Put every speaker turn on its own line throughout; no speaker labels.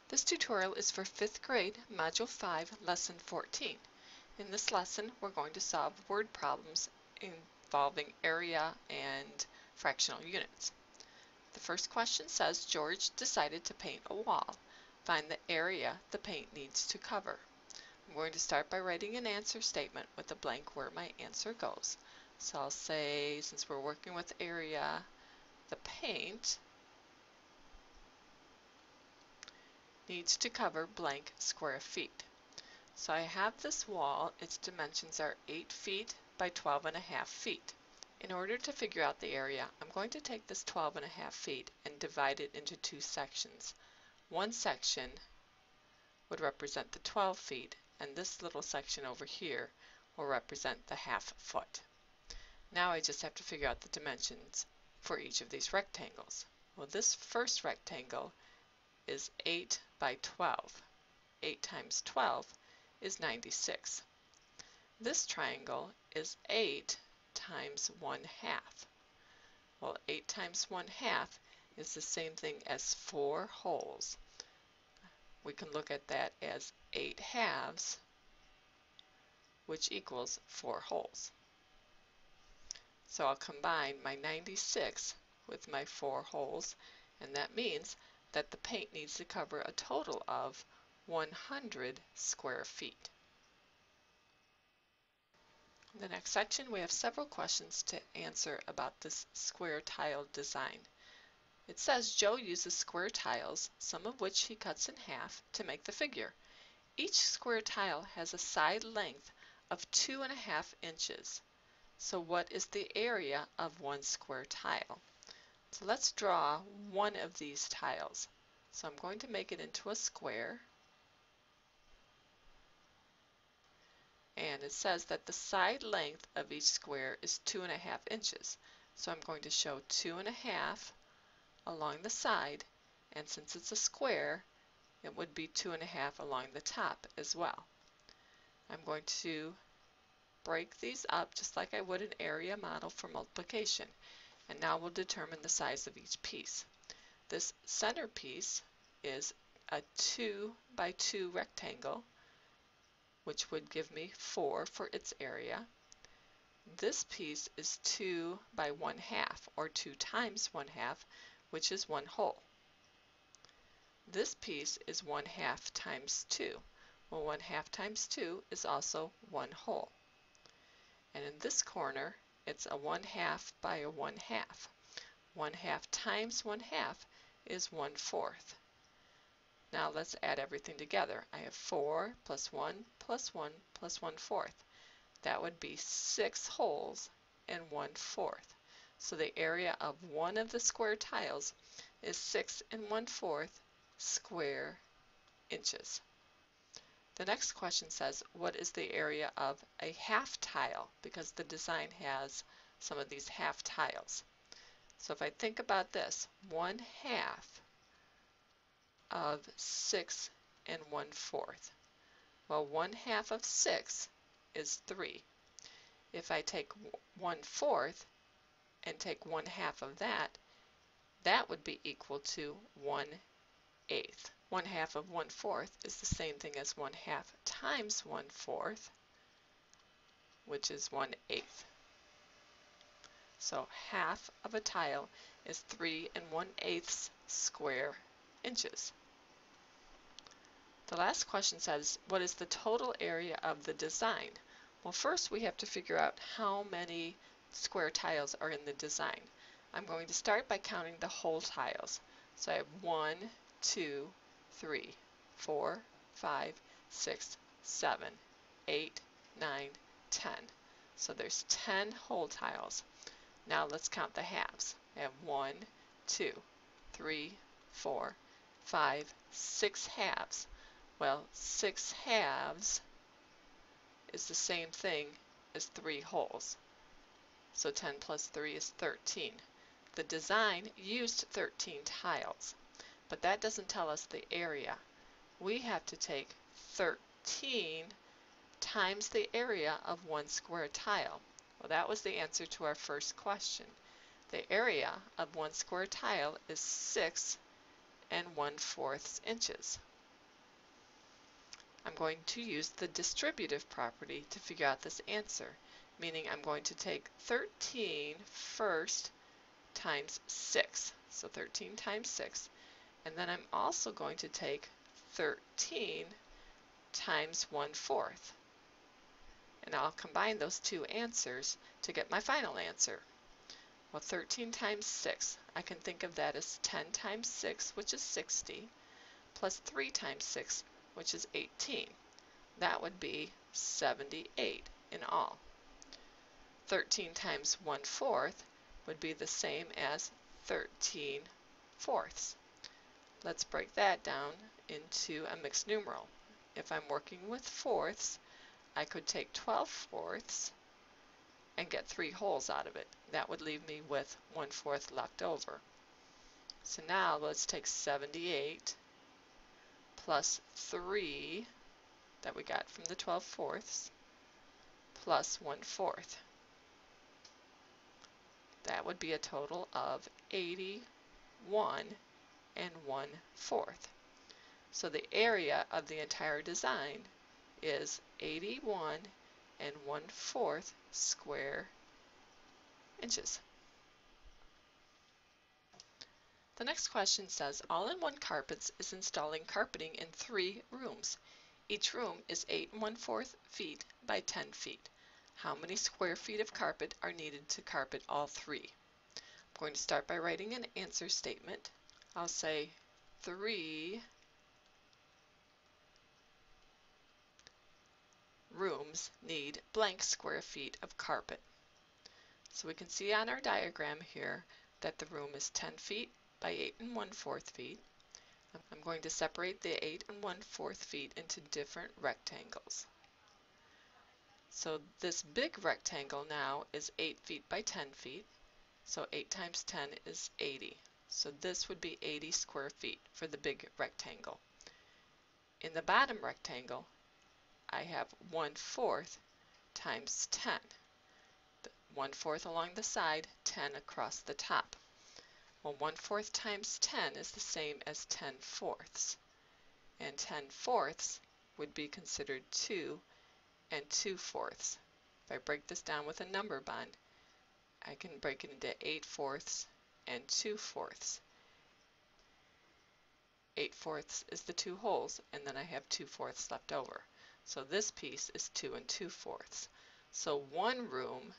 This tutorial is for 5th grade, Module 5, Lesson 14. In this lesson, we're going to solve word problems involving area and fractional units. The first question says, George decided to paint a wall. Find the area the paint needs to cover. I'm going to start by writing an answer statement with a blank where my answer goes. So I'll say, since we're working with area, the paint needs to cover blank square feet. So I have this wall, its dimensions are 8 feet by 12.5 feet. In order to figure out the area, I'm going to take this 12.5 feet and divide it into two sections. One section would represent the 12 feet, and this little section over here will represent the half foot. Now I just have to figure out the dimensions for each of these rectangles. Well, this first rectangle is 8 by 12. 8 times 12 is 96. This triangle is 8 times 1/2. Well, 8 times 1/2 is the same thing as 4 holes. We can look at that as 8 halves, which equals 4 holes. So I'll combine my 96 with my 4 holes, and that means that the paint needs to cover a total of 100 square feet. In the next section, we have several questions to answer about this square tile design. It says Joe uses square tiles, some of which he cuts in half, to make the figure. Each square tile has a side length of 2.5 inches. So what is the area of one square tile? So let's draw one of these tiles. So I'm going to make it into a square. And it says that the side length of each square is 2.5 inches. So I'm going to show 2.5 along the side, and since it's a square, it would be 2.5 along the top as well. I'm going to break these up just like I would an area model for multiplication, and now we'll determine the size of each piece. This center piece is a 2 by 2 rectangle, which would give me 4 for its area. This piece is 2 by 1/2, or 2 times 1/2, which is 1 hole. This piece is 1/2 times 2. Well, 1/2 times 2 is also 1 hole. And in this corner, it's a 1/2 by a 1/2. 1/2 times 1/2 is 1/4. Now let's add everything together. I have 4 plus 1 plus 1 plus 1/4. That would be 6 holes and 1/4. So the area of one of the square tiles is 6 1/4 square inches. The next question says, what is the area of a half tile? Because the design has some of these half tiles. So if I think about this, 1/2 of 6 1/4. Well, 1/2 of 6 is 3. If I take 1/4 and take 1/2 of that, that would be equal to 1/8. 1/2 of 1/4 is the same thing as 1/2 times 1/4, which is 1/8. So half of a tile is 3 1/8 square inches. The last question says, what is the total area of the design? Well, first we have to figure out how many square tiles are in the design. I'm going to start by counting the whole tiles. So I have 1, 2, 3, 4, 5, 6, 7, 8, 9, 10. So there's 10 whole tiles. Now let's count the halves. I have 1, 2, 3, 4, 5, 6 halves. Well, 6 halves is the same thing as 3 holes. So 10 plus 3 is 13. The design used 13 tiles, but that doesn't tell us the area. We have to take 13 times the area of one square tile. Well, that was the answer to our first question. The area of one square tile is 6 1/4 inches. I'm going to use the distributive property to figure out this answer, meaning I'm going to take 13 first times 6, so 13 times 6, and then I'm also going to take 13 times 1/4, and I'll combine those two answers to get my final answer. Well, 13 times 6, I can think of that as 10 times 6, which is 60, plus 3 times 6, which is 18. That would be 78 in all. 13 times 1/4 would be the same as 13 fourths. Let's break that down into a mixed numeral. If I'm working with fourths, I could take 12 fourths and get 3 wholes out of it. That would leave me with 1/4 left over. So now let's take 78 plus 3 that we got from the 12 fourths plus 1/4. That would be a total of 81 and 1/4. So the area of the entire design is 81 and 1/4 square inches. The next question says, All-in-One Carpets is installing carpeting in 3 rooms. Each room is 8 1/4 feet by 10 feet. How many square feet of carpet are needed to carpet all 3? I'm going to start by writing an answer statement. I'll say 3 rooms need blank square feet of carpet. So we can see on our diagram here that the room is 10 feet by 8 1/4 feet. I'm going to separate the 8 1/4 feet into different rectangles. So this big rectangle now is 8 feet by 10 feet. So 8 times 10 is 80. So this would be 80 square feet for the big rectangle. In the bottom rectangle, I have 1/4 times 10. 1/4 along the side, 10 across the top. Well, 1/4 times 10 is the same as 10 fourths. And 10 fourths would be considered 2 and 2/4. If I break this down with a number bond, I can break it into 8/4 and 2/4. 8/4 is the 2 wholes, and then I have 2/4 left over. So this piece is 2 and 2/4. So one room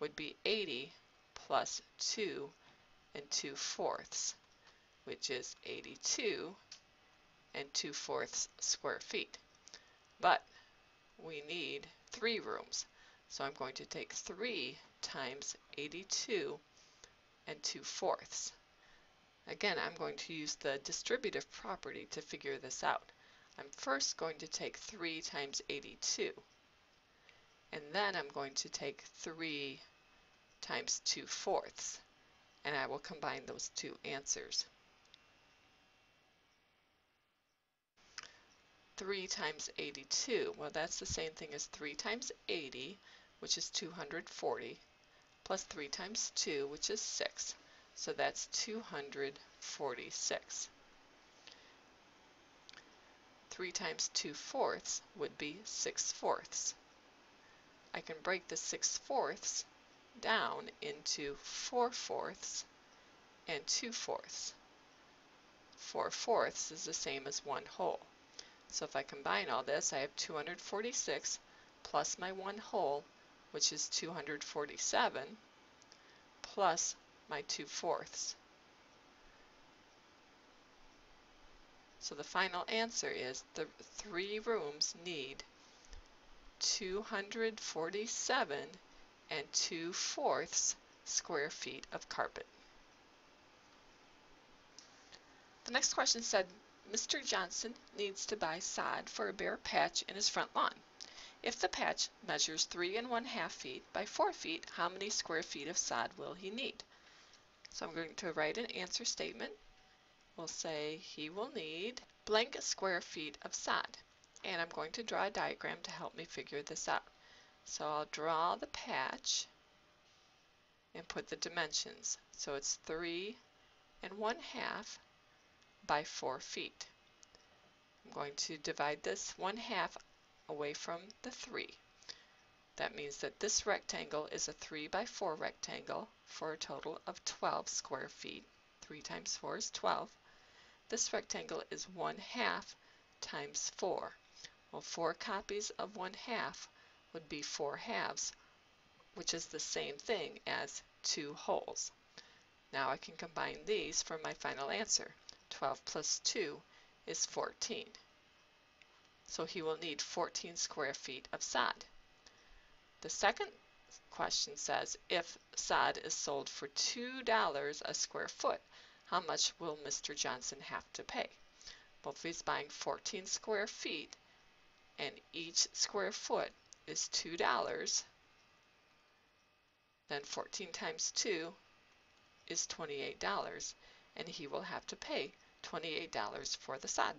would be 80 plus 2 and 2/4, which is 82 and 2/4 square feet. But we need 3 rooms, so I'm going to take 3 times 82 and 2/4. Again, I'm going to use the distributive property to figure this out. I'm first going to take 3 times 82, and then I'm going to take 3 times 2/4, and I will combine those two answers. 3 times 82, well, that's the same thing as 3 times 80, which is 240, plus 3 times 2, which is 6. So that's 246. 3 times 2/4 would be 6/4. I can break the 6/4 down into 4/4 and 2/4. 4/4 is the same as 1 whole. So if I combine all this, I have 246 plus my 1 whole, which is 247, plus my 2/4. So the final answer is the 3 rooms need 247 and 2/4 square feet of carpet. The next question said, Mr. Johnson needs to buy sod for a bare patch in his front lawn. If the patch measures 3 1/2 feet by 4 feet, how many square feet of sod will he need? So I'm going to write an answer statement. We'll say he will need blank square feet of sod. And I'm going to draw a diagram to help me figure this out. So I'll draw the patch and put the dimensions. So it's 3 1/2 by 4 feet. I'm going to divide this 1/2 away from the 3. That means that this rectangle is a 3 by 4 rectangle for a total of 12 square feet. 3 times 4 is 12. This rectangle is 1/2 times 4. Well, 4 copies of 1/2 would be 4 halves, which is the same thing as 2 wholes. Now I can combine these for my final answer. 12 plus 2 is 14. So he will need 14 square feet of sod. The second question says, if sod is sold for $2 a square foot, how much will Mr. Johnson have to pay? Well, if he's buying 14 square feet and each square foot is $2, then 14 times 2 is $28, and he will have to pay $28 for the sod.